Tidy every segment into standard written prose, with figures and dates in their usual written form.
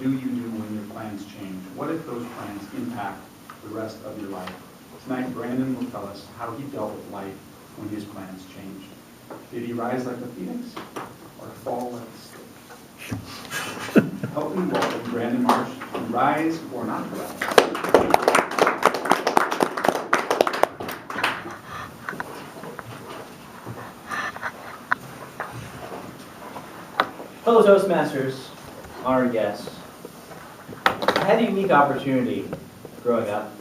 do you do when your plans change? What if those plans impact the rest of your life? Tonight, Brandon will tell us how he dealt with life when his plans changed. Did he rise like the phoenix or fall like a snake? Help me welcome Brandon Marsh to Rise or Not to Rise. Fellow Toastmasters, honored guests, I had a unique opportunity growing up.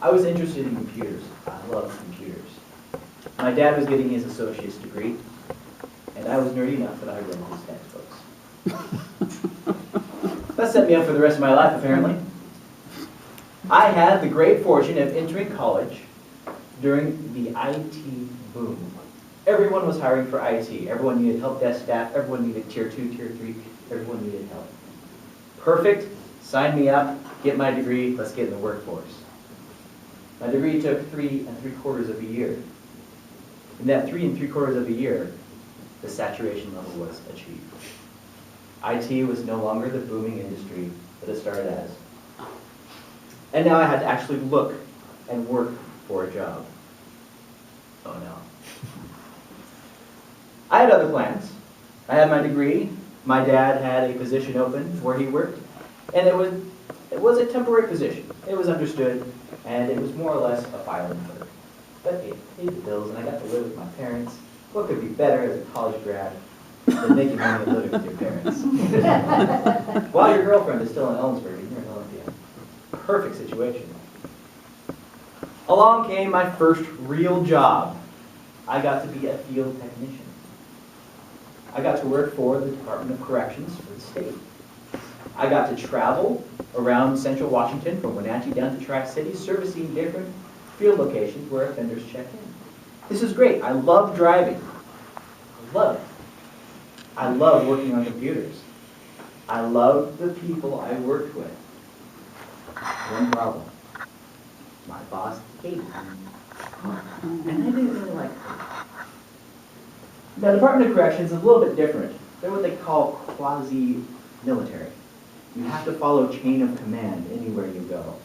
I was interested in computers. I love computers. My dad was getting his associate's degree, and I was nerdy enough that I read his textbooks. That set me up for the rest of my life, apparently. I had the great fortune of entering college during the IT boom. Everyone was hiring for IT. Everyone needed help desk staff. Everyone needed tier 2, tier 3. Everyone needed help. Perfect. Sign me up. Get my degree. Let's get in the workforce. My degree took 3 3/4 of a year. In that 3 3/4 of a year, the saturation level was achieved. IT was no longer the booming industry that it started as. And now I had to actually look and work for a job. Oh no. I had other plans. I had my degree. My dad had a position open where he worked, and it was a temporary position. It was understood, and it was more or less a filing clerk. But it paid the bills, and I got to live with my parents. What could be better as a college grad than making money and living with your parents? While your girlfriend is still in Ellensburg, and you're in Olympia. Perfect situation. Along came my first real job. I got to be a field technician. I got to work for the Department of Corrections for the state. I got to travel around central Washington from Wenatchee down to Tri-Cities, servicing different field locations where offenders check in. This is great. I love driving. I love it. I love working on computers. I love the people I worked with. One problem. My boss hated me. And I didn't really like her. Now, Department of Corrections is a little bit different. They're what they call quasi-military. You have to follow chain of command anywhere you go.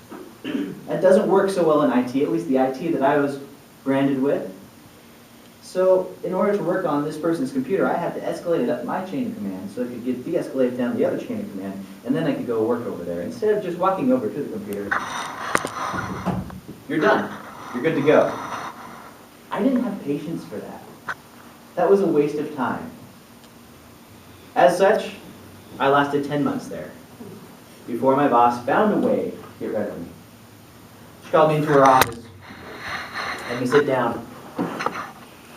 That doesn't work so well in IT, at least the IT that I was branded with. So in order to work on this person's computer, I had to escalate it up my chain of command so it could get de-escalated down the other chain of command, and then I could go work over there. Instead of just walking over to the computer, you're done. You're good to go. I didn't have patience for that. That was a waste of time. As such, I lasted 10 months there before my boss found a way to get rid of me. She called me into her office, had me sit down.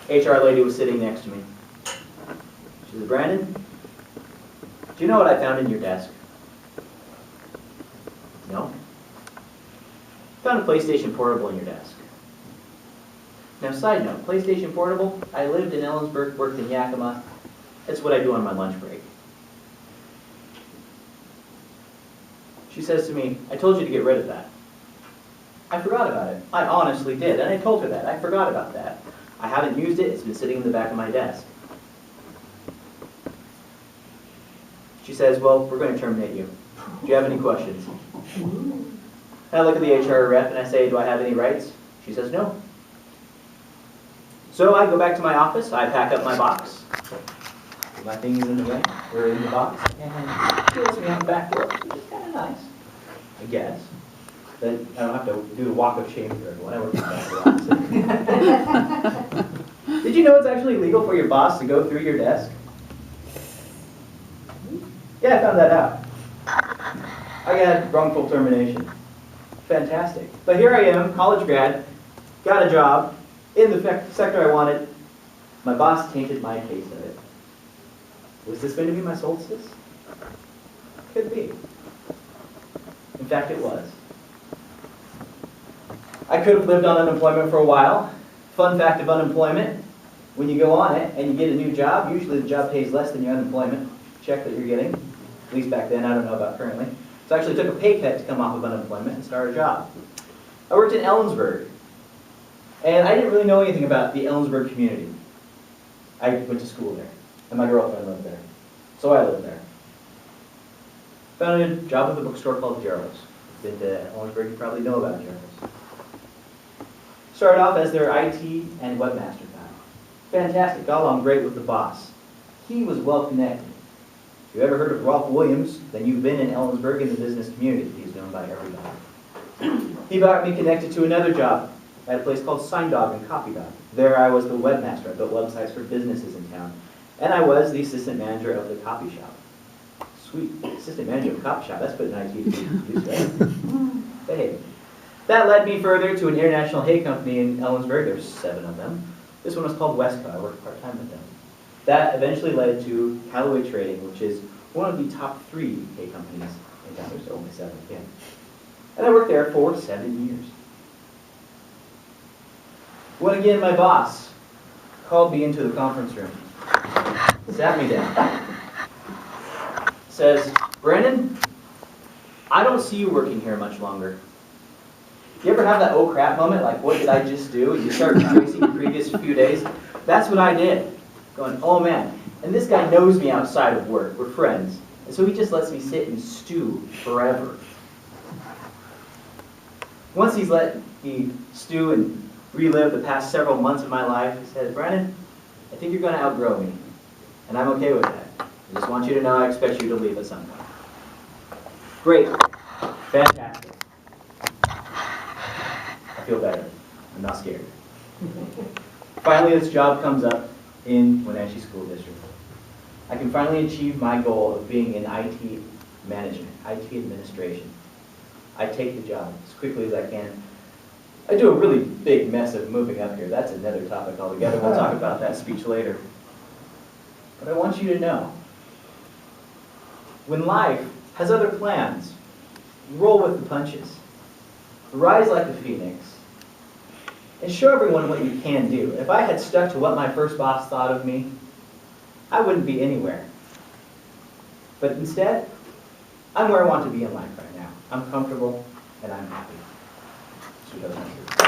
HR lady was sitting next to me. She said, "Brandon, do you know what I found in your desk?" "No." "Found a PlayStation Portable in your desk." Now, side note, PlayStation Portable, I lived in Ellensburg, worked in Yakima. That's what I do on my lunch break. She says to me, "I told you to get rid of that." I forgot about it. I honestly did, and I told her that. I forgot about that. I haven't used it. It's been sitting in the back of my desk. She says, "Well, we're going to terminate you. Do you have any questions?" And I look at the HR rep and I say, "Do I have any rights?" She says, "No." So I go back to my office, I pack up my box, put my things in the way, or in the box, and she lets me out the back door, which is kind of nice, I guess. Then I don't have to do the walk of shame for everyone. I work in the back of the office. Did you know it's actually illegal for your boss to go through your desk? Yeah, I found that out. I got wrongful termination. Fantastic. But here I am, college grad, got a job, in the sector I wanted. My boss tainted my taste of it. Was this going to be my solstice? Could be. In fact, it was. I could have lived on unemployment for a while. Fun fact of unemployment, when you go on it and you get a new job, usually the job pays less than your unemployment check that you're getting. At least back then, I don't know about currently. So I actually took a pay cut to come off of unemployment and start a job. I worked in Ellensburg. And I didn't really know anything about the Ellensburg community. I went to school there, and my girlfriend lived there. So I lived there. Found a job with a bookstore called Jarrell's. Been to Ellensburg, you probably know about Jarrell's. Started off as their IT and webmaster guy. Fantastic, got along great with the boss. He was well connected. If you've ever heard of Rolf Williams, then you've been in Ellensburg in the business community. He's known by everybody. He got me connected to another job at a place called SignDog and CopyDog. There I was the webmaster. I built websites for businesses in town. And I was the assistant manager of the copy shop. Sweet, assistant manager of a copy shop. That's putting IT to use, right? Behave. That led me further to an international hay company in Ellensburg. There's 7 of them. This one was called Westco. I worked part-time with them. That eventually led to Callaway Trading, which is one of the top 3 hay companies in town. There's only 7 again. And I worked there for 7 years. When again my boss called me into the conference room, sat me down, says, "Brandon, I don't see you working here much longer." You ever have that oh crap moment, like what did I just do? You start tracing the previous few days. That's what I did. Going, oh man. And this guy knows me outside of work. We're friends. And so he just lets me sit and stew forever. Once he's let me stew and relive the past several months of my life, he said, "Brandon, I think you're going to outgrow me. And I'm okay with that. I just want you to know I expect you to leave at some point." Great. Fantastic. I feel better. I'm not scared. Finally, this job comes up in Wenatchee School District. I can finally achieve my goal of being in IT management, IT administration. I take the job as quickly as I can. I do a really big mess of moving up here. That's another topic altogether. We'll talk about that speech later. But I want you to know, when life has other plans, roll with the punches. Rise like a phoenix. And show everyone what you can do. If I had stuck to what my first boss thought of me, I wouldn't be anywhere. But instead, I'm where I want to be in life right now. I'm comfortable and I'm happy. So that's my truth.